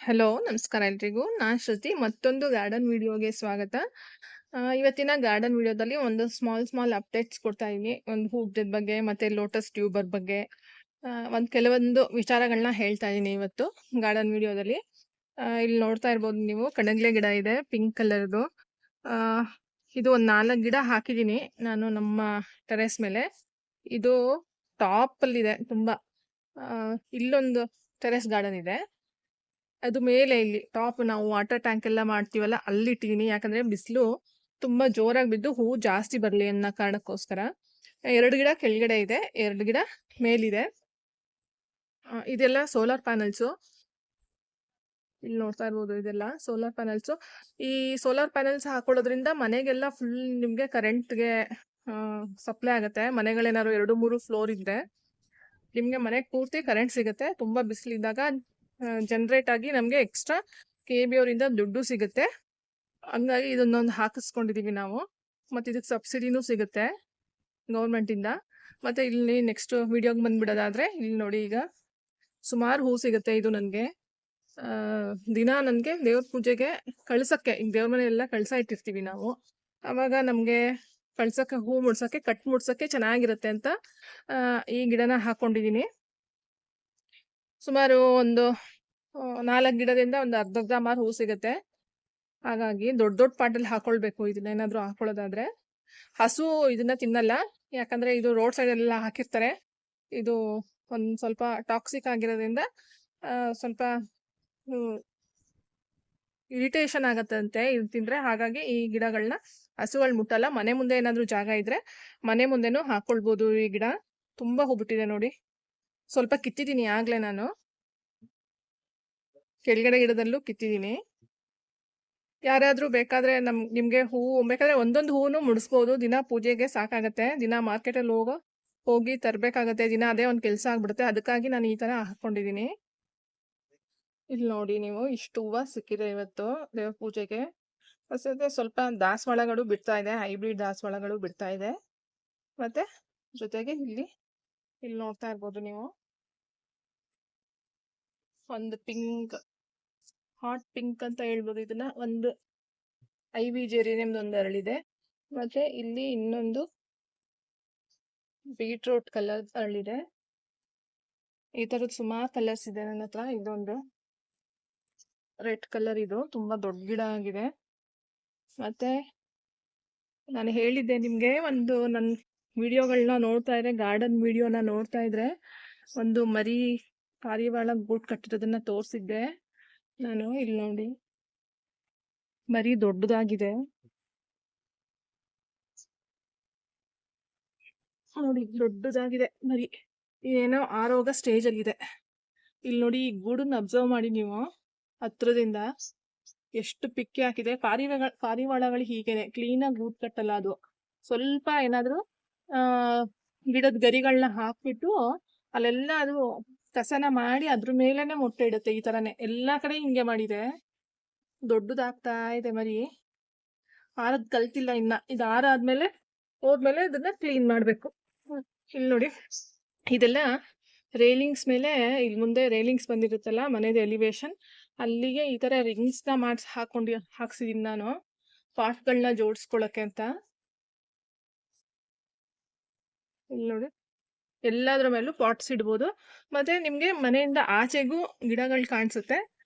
Hello, ನಮಸ್ಕಾರ ಎಲ್ರಿಗೂ. ನಾನ್ ಶ್ರುತಿ. ಮತ್ತೊಂದು ಗಾರ್ಡನ್ ವಿಡಿಯೋಗೆ ಸ್ವಾಗತ. ಇವತ್ತಿನ ಗಾರ್ಡನ್ ವಿಡಿಯೋದಲ್ಲಿ ಒಂದು ಸ್ಮಾಲ್ ಅಪ್ಡೇಟ್ಸ್ ಕೊಡ್ತಾ ಇದೀನಿ. ಒಂದು ಹೂಗಿಡದ ಬಗ್ಗೆ ಮತ್ತೆ ಲೋಟಸ್ ಟ್ಯೂಬರ್ ಬಗ್ಗೆ ಕೆಲವೊಂದು ವಿಚಾರಗಳನ್ನ ಹೇಳ್ತಾ ಇದೀನಿ ಇವತ್ತು ಗಾರ್ಡನ್ ವಿಡಿಯೋದಲ್ಲಿ. ಇಲ್ಲಿ ನೋಡ್ತಾ ಇರ್ಬೋದು ನೀವು, ಕಣಗಿಲೆ ಗಿಡ ಇದೆ ಪಿಂಕ್ ಕಲರ್ದು. ಇದು ಒಂದು 4 ಗಿಡ ಹಾಕಿದೀನಿ ನಾನು ನಮ್ಮ ಟೆರೆಸ್ ಮೇಲೆ. ಇದು ಟಾಪ್ ಅಲ್ಲಿ ಇದೆ ತುಂಬಾ. ಇಲ್ಲೊಂದು ಟೆರೆಸ್ ಗಾರ್ಡನ್ ಇದೆ, ಅದು ಮೇಲೆ ಇಲ್ಲಿ ಟಾಪ್ ನಾವು ವಾಟರ್ ಟ್ಯಾಂಕ್ ಎಲ್ಲ ಮಾಡ್ತೀವಲ್ಲ ಅಲ್ಲಿ ಇಟ್ಟಿದೀನಿ. ಯಾಕಂದ್ರೆ ಬಿಸಿಲು ತುಂಬಾ ಜೋರಾಗಿ ಬಿದ್ದು ಹೂ ಜಾಸ್ತಿ ಬರ್ಲಿ ಅನ್ನೋ ಕಾರಣಕ್ಕೋಸ್ಕರ. 2 ಗಿಡ ಕೆಳಗಡೆ ಇದೆ, 2 ಗಿಡ ಮೇಲಿದೆ. ಇದೆಲ್ಲ ಸೋಲಾರ್ ಪ್ಯಾನಲ್ಸು. ಇಲ್ಲಿ ನೋಡ್ತಾ ಇರ್ಬೋದು, ಇದೆಲ್ಲ ಸೋಲಾರ್ ಪ್ಯಾನಲ್ಸು. ಈ ಸೋಲಾರ್ ಪ್ಯಾನಲ್ಸ್ ಹಾಕೊಳ್ಳೋದ್ರಿಂದ ಮನೆಗೆಲ್ಲ ಫುಲ್ ನಿಮ್ಗೆ ಕರೆಂಟ್ಗೆ ಸಪ್ಲೈ ಆಗುತ್ತೆ. ಮನೆಗಳೇನಾದ್ರು 2-3 ಫ್ಲೋರ್ ಇದ್ರೆ ನಿಮ್ಗೆ ಮನೆಗೆ ಪೂರ್ತಿ ಕರೆಂಟ್ ಸಿಗುತ್ತೆ. ತುಂಬಾ ಬಿಸಿಲಿದ್ದಾಗ ಜನರೇಟ್ ಆಗಿ ನಮ್ಗೆ ಎಕ್ಸ್ಟ್ರಾ KB ಅವರಿಂದ ದುಡ್ಡು ಸಿಗುತ್ತೆ. ಹಂಗಾಗಿ ಇದನ್ನೊಂದು ಹಾಕಿಸ್ಕೊಂಡಿದೀವಿ ನಾವು. ಮತ್ತೆ ಇದಕ್ಕೆ ಸಬ್ಸಿಡಿನೂ ಸಿಗುತ್ತೆ ಗೌರ್ಮೆಂಟ್ ಇಂದ. ಮತ್ತೆ ಇಲ್ಲಿ ನೆಕ್ಸ್ಟ್ ವಿಡಿಯೋಗೆ ಬಂದ್ಬಿಡೋದಾದ್ರೆ, ಇಲ್ಲಿ ನೋಡಿ, ಈಗ ಸುಮಾರು ಹೂ ಸಿಗುತ್ತೆ. ಇದು ನನ್ಗೆ ದಿನ ನನ್ಗೆ ದೇವ್ರ ಪೂಜೆಗೆ ಕಳ್ಸಕ್ಕೆ, ಈಗ ದೇವ್ರ ಮನೆ ಎಲ್ಲ ಕಳ್ಸ ಇಟ್ಟಿರ್ತೀವಿ ನಾವು. ಅವಾಗ ನಮ್ಗೆ ಕಳ್ಸಕ್ಕೆ, ಹೂ ಮುಡ್ಸಕ್ಕೆ, ಕಟ್ ಮುಡ್ಸಕ್ಕೆ ಚೆನ್ನಾಗಿರುತ್ತೆ ಅಂತ ಈ ಗಿಡನ ಹಾಕೊಂಡಿದೀನಿ. ಸುಮಾರು ಒಂದು 4 ಗಿಡದಿಂದ ಒಂದು ಅರ್ಧ ಮಾರು ಹೂ ಸಿಗುತ್ತೆ. ಹಾಗಾಗಿ ದೊಡ್ಡ ಪಾಟಲ್ಲಿ ಹಾಕೊಳ್ಬೇಕು ಇದನ್ನ ಏನಾದ್ರು ಹಾಕೊಳ್ಳೋದಾದ್ರೆ. ಹಸು ಇದನ್ನ ತಿನ್ನಲ್ಲ, ಯಾಕಂದ್ರೆ ಇದು ರೋಡ್ ಸೈಡ್ ಎಲ್ಲ ಹಾಕಿರ್ತಾರೆ. ಇದು ಒಂದ್ ಸ್ವಲ್ಪ ಟಾಕ್ಸಿಕ್ ಆಗಿರೋದ್ರಿಂದ ಸ್ವಲ್ಪ ಇರಿಟೇಷನ್ ಆಗತ್ತಂತೆ ಇದು ತಿಂದ್ರೆ. ಹಾಗಾಗಿ ಈ ಗಿಡಗಳನ್ನ ಹಸುಗಳು ಮುಟ್ಟಲ್ಲ. ಮನೆ ಮುಂದೆ ಏನಾದ್ರು ಜಾಗ ಇದ್ರೆ ಮನೆ ಮುಂದೆನೂ ಹಾಕೊಳ್ಬೋದು. ಈ ಗಿಡ ತುಂಬಾ ಹೂ ಬಿಟ್ಟಿದೆ ನೋಡಿ. ಸ್ವಲ್ಪ ಕಿತ್ತಿದೀನಿ ಆಗ್ಲೇ ನಾನು, ಕೆಳಗಡೆ ಗಿಡದಲ್ಲೂ ಕಿತ್ತಿದೀನಿ. ಯಾರಾದ್ರೂ ಬೇಕಾದ್ರೆ ನಿಮ್ಗೆ ಹೂವು ಬೇಕಾದ್ರೆ ಒಂದೊಂದು ಹೂನು ಮುಡಿಸ್ಬೋದು. ದಿನ ಪೂಜೆಗೆ ಸಾಕಾಗತ್ತೆ. ದಿನ ಮಾರ್ಕೆಟಲ್ಲಿ ಹೋಗಿ ತರ್ಬೇಕಾಗತ್ತೆ. ದಿನ ಅದೇ ಒಂದು ಕೆಲಸ ಆಗ್ಬಿಡುತ್ತೆ. ಅದಕ್ಕಾಗಿ ನಾನು ಈ ತರ ಹಾಕೊಂಡಿದೀನಿ. ಇಲ್ಲಿ ನೋಡಿ ನೀವು, ಇಷ್ಟು ಹೂವ ಸಿಕ್ಕಿದೆ ಇವತ್ತು ದೇವ್ರ ಪೂಜೆಗೆ. ಮತ್ತೆ ಸ್ವಲ್ಪ ದಾಸವಾಳಗಳು ಬಿಡ್ತಾ ಇದೆ, ಹೈಬ್ರಿಡ್ ದಾಸವಾಳಗಳು ಬಿಡ್ತಾ ಇದೆ. ಮತ್ತೆ ಜೊತೆಗೆ ಇಲ್ಲಿ ನೋಡ್ತಾ ಇರ್ಬೋದು ನೀವು, ಒಂದು ಪಿಂಕ್, ಹಾಟ್ ಪಿಂಕ್ ಅಂತ ಹೇಳ್ಬೋದು ಇದನ್ನ. ಒಂದು ಐವಿ ಜೆರೇನಿಯಮ್ದು ಒಂದು ಅರಳಿದೆ. ಮತ್ತೆ ಇಲ್ಲಿ ಇನ್ನೊಂದು ಬೀಟ್ರೂಟ್ ಕಲರ್ ಅರಳಿದೆ. ಈ ತರದ್ ಸುಮಾರು ಕಲರ್ಸ್ ಇದೆ ನನ್ನ ಹತ್ರ. ಇದೊಂದು ರೆಡ್ ಕಲರ್, ಇದು ತುಂಬಾ ದೊಡ್ಡ ಗಿಡ ಆಗಿದೆ. ಮತ್ತೆ ನಾನು ಹೇಳಿದ್ದೆ ನಿಮ್ಗೆ, ಒಂದು ನನ್ನ ವಿಡಿಯೋಗಳನ್ನ ನೋಡ್ತಾ ಇದ್ರೆ, ಗಾರ್ಡನ್ ವಿಡಿಯೋನ ನೋಡ್ತಾ ಇದ್ರೆ, ಒಂದು ಮರಿ ಪಾರಿವಾಳ ಗೂಡ್ ಕಟ್ಟಿರೋದನ್ನ ತೋರಿಸಿದ್ದೆ ನಾನು. ಇಲ್ಲಿ ನೋಡಿ, ಮರಿ ದೊಡ್ಡದಾಗಿದೆ ನೋಡಿ, ದೊಡ್ಡದಾಗಿದೆ ಮರಿ. ಏನೋ ಆರೋಗ ಸ್ಟೇಜ್ ಅಲ್ಲಿ ಇದೆ. ಇಲ್ಲಿ ನೋಡಿ, ಈ ಗೂಡನ್ನ ಅಬ್ಸರ್ವ್ ಮಾಡಿ ನೀವು ಹತ್ರದಿಂದ, ಎಷ್ಟು ಪಿಕ್ಕಿ ಹಾಕಿದೆ. ಪಾರಿವಾಳಗಳು ಹೀಗೇನೆ ಕ್ಲೀನ್ ಆಗಿ ಗೂಡ್ ಕಟ್ಟಲ್ಲ. ಅದು ಸ್ವಲ್ಪ ಏನಾದ್ರು ಗಿಡದ ಗರಿಗಳನ್ನ ಹಾಕ್ಬಿಟ್ಟು ಅಲ್ಲೆಲ್ಲ ಅದು ಕಸನ ಮಾಡಿ ಅದ್ರ ಮೇಲೆನೆ ಮೊಟ್ಟೆ ಇಡುತ್ತೆ. ಈ ತರನೇ ಎಲ್ಲಾ ಕಡೆ ಹಿಂಗೆ ಮಾಡಿದೆ. ದೊಡ್ಡದಾಗ್ತಾ ಇದೆ ಮರಿ. ಆರದ್ ಕಲ್ತಿಲ್ಲ ಇನ್ನ. ಇದು ಆರಾದ್ಮೇಲೆ ಹೋದ್ಮೇಲೆ ಇದನ್ನ ಕ್ಲೀನ್ ಮಾಡ್ಬೇಕು. ಇಲ್ಲಿ ನೋಡಿ, ಇದೆಲ್ಲ ರೇಲಿಂಗ್ಸ್ ಮೇಲೆ, ಇಲ್ಲಿ ಮುಂದೆ ರೇಲಿಂಗ್ಸ್ ಬಂದಿರುತ್ತಲ್ಲ ಮನೆದು ಎಲಿವೇಶನ್, ಅಲ್ಲಿಗೆ ಈ ತರ ರಿಂಗ್ಸ್ ನ ಹಾಕ್ಸಿದೀನಿ ನಾನು, ಪಾಟ್ಗಳನ್ನ ಜೋಡಿಸ್ಕೊಳಕ್ಕೆ ಅಂತ. ಇಲ್ಲಿ ನೋಡಿ, ಎಲ್ಲಾದ್ರ ಮೇಲೂ ಪಾಟ್ಸ್ ಇಡ್ಬೋದು. ಮತ್ತೆ ನಿಮ್ಗೆ ಮನೆಯಿಂದ ಆಚೆಗೂ ಗಿಡಗಳು ಕಾಣಿಸುತ್ತೆ.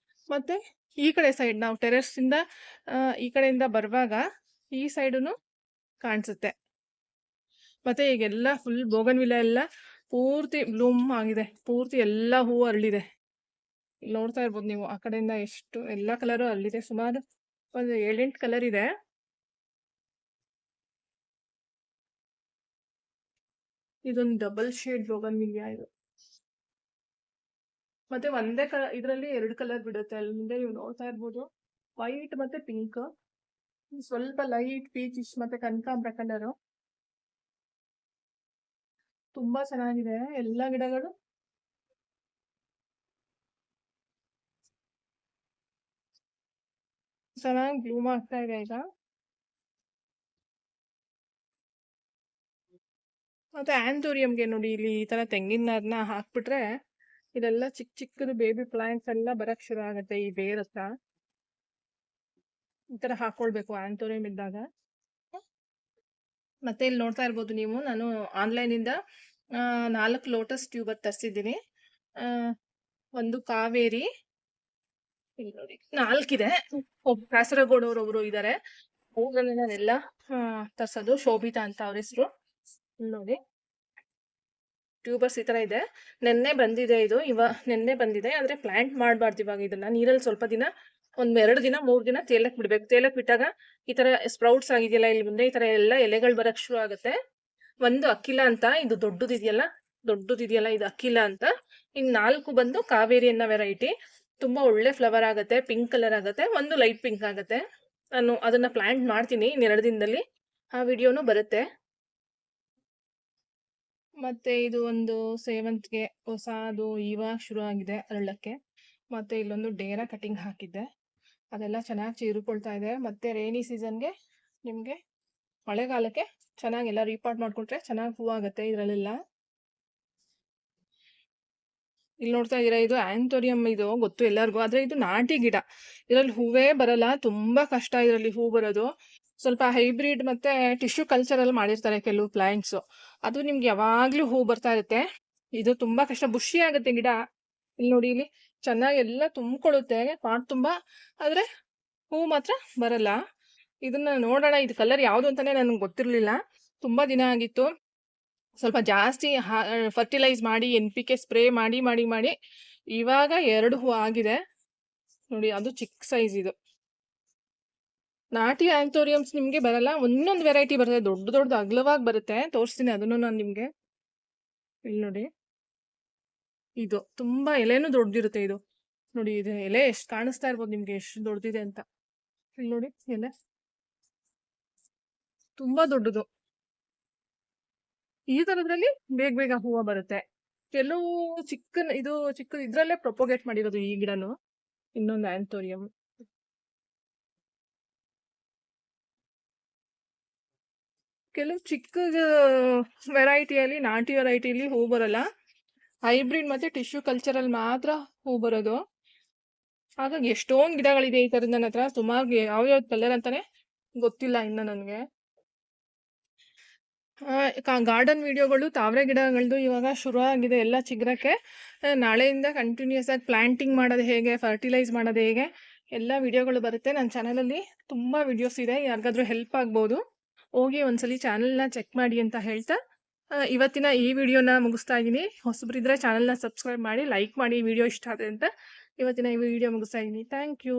ಮತ್ತೆ ಈ ಕಡೆ ಸೈಡ್, ನಾವು ಟೆರೆಸ್ ಇಂದ ಈ ಕಡೆಯಿಂದ ಬರುವಾಗ ಈ ಸೈಡುನು ಕಾಣಿಸುತ್ತೆ. ಮತ್ತೆ ಈಗೆಲ್ಲ ಫುಲ್ ಬೋಗನ್ವಿಲ್ಲ ಎಲ್ಲ ಪೂರ್ತಿ ಬ್ಲೂಮ್ ಆಗಿದೆ. ಪೂರ್ತಿ ಎಲ್ಲ ಹೂ ಅರಳಿದೆ. ಇಲ್ಲಿ ನೋಡ್ತಾ ಇರ್ಬೋದು ನೀವು, ಆ ಕಡೆಯಿಂದ ಎಷ್ಟು ಎಲ್ಲಾ ಕಲರು ಅರಳಿದೆ. ಸುಮಾರು ಒಂದು 7-8 ಕಲರ್ ಇದೆ. ಇದೊಂದು ಡಬಲ್ ಶೇಡ್ ಬೋಗನ್ವಿಲಿಯಾ ಇದು. ಮತ್ತೆ ಒಂದೇ ಕಲರ್ ಇದರಲ್ಲಿ 2 ಕಲರ್ ಬಿಡುತ್ತೆ. ಅಲ್ಲಿ ಮುಂದೆ ನೀವು ನೋಡ್ತಾ ಇರ್ಬೋದು, ವೈಟ್ ಮತ್ತೆ ಪಿಂಕ್, ಸ್ವಲ್ಪ ಲೈಟ್ ಪೀಚಿಶ್ ಮತ್ತೆ ಕನಕಾಂಬ್ರ ಕಲರು. ತುಂಬಾ ಚೆನ್ನಾಗಿದೆ ಎಲ್ಲಾ ಗಿಡಗಳು. ಚೆನ್ನಾಗಿ ಬ್ಲೂಮ್ ಆಗ್ತಾ ಇದೆ ಈಗ. ಮತ್ತೆ ಆಂಥೋರಿಯಂಗೆ ನೋಡಿ, ಇಲ್ಲಿ ಈ ತರ ತೆಂಗಿನ ನಾರನ್ನ ಹಾಕ್ಬಿಟ್ರೆ ಇದೆಲ್ಲ ಚಿಕ್ಕ ಚಿಕ್ಕದು ಬೇಬಿ ಪ್ಲಾಂಟ್ಸ್ ಎಲ್ಲ ಬರಕ್ ಶುರು ಆಗತ್ತೆ ಈ ಬೇರ್ ಹತ್ರ. ಈ ತರ ಹಾಕೊಳ್ಬೇಕು ಆಂಥೋರಿಯಂ ಇದ್ದಾಗ. ಮತ್ತೆ ಇಲ್ಲಿ ನೋಡ್ತಾ ಇರ್ಬೋದು ನೀವು, ನಾನು ಆನ್ಲೈನ್ ಇಂದ 4 ಲೋಟಸ್ ಟ್ಯೂಬರ್ ತರಿಸಿದ್ದೀನಿ. ಒಂದು ಕಾವೇರಿ, ಇಲ್ಲಿ ನೋಡಿ 4 ಇದೆ. ಕಾಸರಗೋಡವ್ರೊಬ್ರು ಇದಾರೆ, ಅವ್ರಲ್ಲಿ ನಾನೆಲ್ಲ ತರ್ಸೋದು. ಶೋಭಿತಾ ಅಂತ ಅವ್ರ ಹೆಸರು. ನೋಡಿ ಟ್ಯೂಬರ್ಸ್ ಈ ತರ ಇದೆ. ನೆನ್ನೆ ಬಂದಿದೆ ಇದು, ನೆನ್ನೆ ಬಂದಿದೆ. ಆದ್ರೆ ಪ್ಲಾಂಟ್ ಮಾಡಬಾರ್ದು ಇವಾಗ. ಇದನ್ನ ನೀರಲ್ಲಿ ಸ್ವಲ್ಪ ದಿನ, 2 ದಿನ 3 ದಿನ ತೇಲಕ್ ಬಿಡ್ಬೇಕು. ತೇಲಕ್ ಬಿಟ್ಟಾಗ ಈ ತರ ಸ್ಪ್ರೌಟ್ಸ್ ಆಗಿದೆಯಲ್ಲ ಇಲ್ಲಿ ಮುಂದೆ, ಈ ತರ ಎಲ್ಲ ಎಲೆಗಳು ಬರಕ್ ಶುರು ಆಗುತ್ತೆ. ಒಂದು ಅಕ್ಕಿಲ ಅಂತ, ಇದು ದೊಡ್ಡದಿದೆಯಲ್ಲ ಇದು ಅಕ್ಕಿಲ ಅಂತ. ಇನ್ 4 ಬಂದು ಕಾವೇರಿ ಅನ್ನೋ ವೆರೈಟಿ. ತುಂಬಾ ಒಳ್ಳೆ ಫ್ಲವರ್ ಆಗುತ್ತೆ, ಪಿಂಕ್ ಕಲರ್ ಆಗುತ್ತೆ, ಒಂದು ಲೈಟ್ ಪಿಂಕ್ ಆಗುತ್ತೆ. ನಾನು ಅದನ್ನ ಪ್ಲಾಂಟ್ ಮಾಡ್ತೀನಿ ಇನ್ 2 ದಿನದಲ್ಲಿ, ಆ ವಿಡಿಯೋನು ಬರುತ್ತೆ. ಮತ್ತೆ ಇದು ಒಂದು ಸೇವಂತಿಗೆ ಹೊಸದು ಇವಾಗ ಶುರು ಆಗಿದೆ ಅರಳಕ್ಕೆ. ಮತ್ತೆ ಇಲ್ಲೊಂದು ಡೇರಾ ಕಟಿಂಗ್ ಹಾಕಿದ್ದೆ, ಅದೆಲ್ಲ ಚೆನ್ನಾಗಿ ಚೀರ್ಕೊಳ್ತಾ ಇದೆ. ಮತ್ತೆ ರೈನಿ ಸೀಸನ್ಗೆ, ನಿಮ್ಗೆ ಮಳೆಗಾಲಕ್ಕೆ ಚೆನ್ನಾಗೆಲ್ಲ ರೀಪಾಟ್ ಮಾಡ್ಕೊಟ್ರೆ ಚೆನ್ನಾಗಿ ಹೂ ಆಗುತ್ತೆ ಇದ್ರಲ್ಲೆಲ್ಲ. ಇಲ್ಲಿ ನೋಡ್ತಾ ಇದೀರಾ, ಇದು ಆಂಥೋರಿಯಂ. ಇದು ಗೊತ್ತು ಎಲ್ಲರಿಗೂ, ಆದ್ರೆ ಇದು ನಾಟಿ ಗಿಡ. ಇದ್ರಲ್ಲಿ ಹೂವೇ ಬರಲ್ಲ, ತುಂಬಾ ಕಷ್ಟ ಇದ್ರಲ್ಲಿ ಹೂ ಬರೋದು. ಸ್ವಲ್ಪ ಹೈಬ್ರಿಡ್ ಮತ್ತೆ ಟಿಶ್ಯೂ ಕಲ್ಚರ್ ಅಲ್ಲಿ ಮಾಡಿರ್ತಾರೆ ಕೆಲವು ಪ್ಲಾಂಟ್ಸ್, ಅದು ನಿಮ್ಗೆ ಯಾವಾಗ್ಲೂ ಹೂ ಬರ್ತಾ ಇರುತ್ತೆ. ಇದು ತುಂಬಾ ಕಷ್ಟ, ಬುಷಿ ಆಗುತ್ತೆ ಗಿಡ. ಇಲ್ಲಿ ನೋಡಿ, ಇಲ್ಲಿ ಚೆನ್ನಾಗಿ ಎಲ್ಲ ತುಂಬಿಕೊಳ್ಳುತ್ತೆ ಪಾಟ್ ತುಂಬಾ, ಆದ್ರೆ ಹೂ ಮಾತ್ರ ಬರಲ್ಲ. ಇದನ್ನ ನೋಡೋಣ, ಇದು ಕಲರ್ ಯಾವ್ದು ಅಂತಾನೆ ನನ್ಗೆ ಗೊತ್ತಿರ್ಲಿಲ್ಲ. ತುಂಬಾ ದಿನ ಆಗಿತ್ತು. ಸ್ವಲ್ಪ ಜಾಸ್ತಿ ಫರ್ಟಿಲೈಸ್ ಮಾಡಿ NPK ಸ್ಪ್ರೇ ಮಾಡಿ ಮಾಡಿ ಮಾಡಿ ಇವಾಗ 2 ಹೂ ಆಗಿದೆ ನೋಡಿ. ಅದು ಚಿಕ್ಕ ಸೈಜ್. ಇದು ನಾಟಿ ಆಂಥೋರಿಯಮ್ಸ್ ನಿಮ್ಗೆ ಬರಲ್ಲ, ಒಂದೊಂದು ವೆರೈಟಿ ಬರುತ್ತೆ, ದೊಡ್ಡದು ಅಗಲವಾಗಿ ಬರುತ್ತೆ. ತೋರಿಸ್ತೀನಿ ಅದನ್ನು ನಾನು ನಿಮ್ಗೆ. ಇಲ್ಲಿ ನೋಡಿ, ಇದು ತುಂಬಾ ಎಲೆನೂ ದೊಡ್ಡದಿರುತ್ತೆ. ಇದು ನೋಡಿ, ಇದು ಎಲೆ ಎಷ್ಟು ಕಾಣಿಸ್ತಾ ಇರ್ಬೋದು ನಿಮ್ಗೆ, ಎಷ್ಟು ದೊಡ್ಡದಿದೆ ಅಂತ. ಇಲ್ಲಿ ನೋಡಿ, ಎಲೆ ತುಂಬಾ ದೊಡ್ಡದು. ಈ ತರದ್ರಲ್ಲಿ ಬೇಗ ಬೇಗ ಹೂವು ಬರುತ್ತೆ. ಕೆಲವು ಇದು ಚಿಕ್ಕ ಇದ್ರಲ್ಲೇ ಪ್ರೊಪೋಗೇಟ್ ಮಾಡಿರೋದು ಈ ಗಿಡನು. ಇನ್ನೊಂದು ಆಂಥೋರಿಯಂ. ಕೆಲವು ಚಿಕ್ಕ ವೆರೈಟಿಯಲ್ಲಿ, ನಾಟಿ ವೆರೈಟಿಯಲ್ಲಿ ಹೂ ಬರಲ್ಲ. ಹೈಬ್ರಿಡ್ ಮತ್ತೆ ಟಿಶ್ಯೂ ಕಲ್ಚರ್ ಅಲ್ಲಿ ಮಾತ್ರ ಹೂ ಬರೋದು. ಹಾಗಾಗಿ ಎಷ್ಟೊಂದು ಗಿಡಗಳಿದೆ ಈ ತರದ ನನ್ನ ಹತ್ರ. ಸುಮಾರು ಯಾವ್ಯಾವ್ದು ಕಲರ್ ಅಂತಾನೆ ಗೊತ್ತಿಲ್ಲ ಇನ್ನ ನನಗೆ. ಗಾರ್ಡನ್ ವಿಡಿಯೋಗಳು, ತಾವರೆ ಗಿಡಗಳದ್ದು ಇವಾಗ ಶುರು ಆಗಿದೆ ಎಲ್ಲ ಚಿಗ್ರಕ್ಕೆ. ನಾಳೆಯಿಂದ ಕಂಟಿನ್ಯೂಸ್ ಆಗಿ ಪ್ಲಾಂಟಿಂಗ್ ಮಾಡೋದು ಹೇಗೆ, ಫರ್ಟಿಲೈಸ್ ಮಾಡೋದು ಹೇಗೆ, ಎಲ್ಲ ವಿಡಿಯೋಗಳು ಬರುತ್ತೆ ನನ್ನ ಚಾನಲಲ್ಲಿ. ತುಂಬಾ ವಿಡಿಯೋಸ್ ಇದೆ, ಯಾರಿಗಾದ್ರೂ ಹೆಲ್ಪ್ ಆಗ್ಬೋದು. ಹೋಗಿ ಒಂದ್ಸಲಿ ಚಾನಲ್ನ ಚೆಕ್ ಮಾಡಿ ಅಂತ ಹೇಳ್ತಾ ಇವತ್ತಿನ ಈ ವಿಡಿಯೋನ ಮುಗಿಸ್ತಾ ಇದ್ದೀನಿ. ಹೊಸಬ್ರಿದ್ರೆ ಚಾನಲ್ನ ಸಬ್ಸ್ಕ್ರೈಬ್ ಮಾಡಿ, ಲೈಕ್ ಮಾಡಿ, ವಿಡಿಯೋ ಇಷ್ಟ ಆದ್ರೆ ಅಂತ ಇವತ್ತಿನ ಈ ವಿಡಿಯೋ ಮುಗಿಸ್ತಾ ಇದ್ದೀನಿ. Thank you.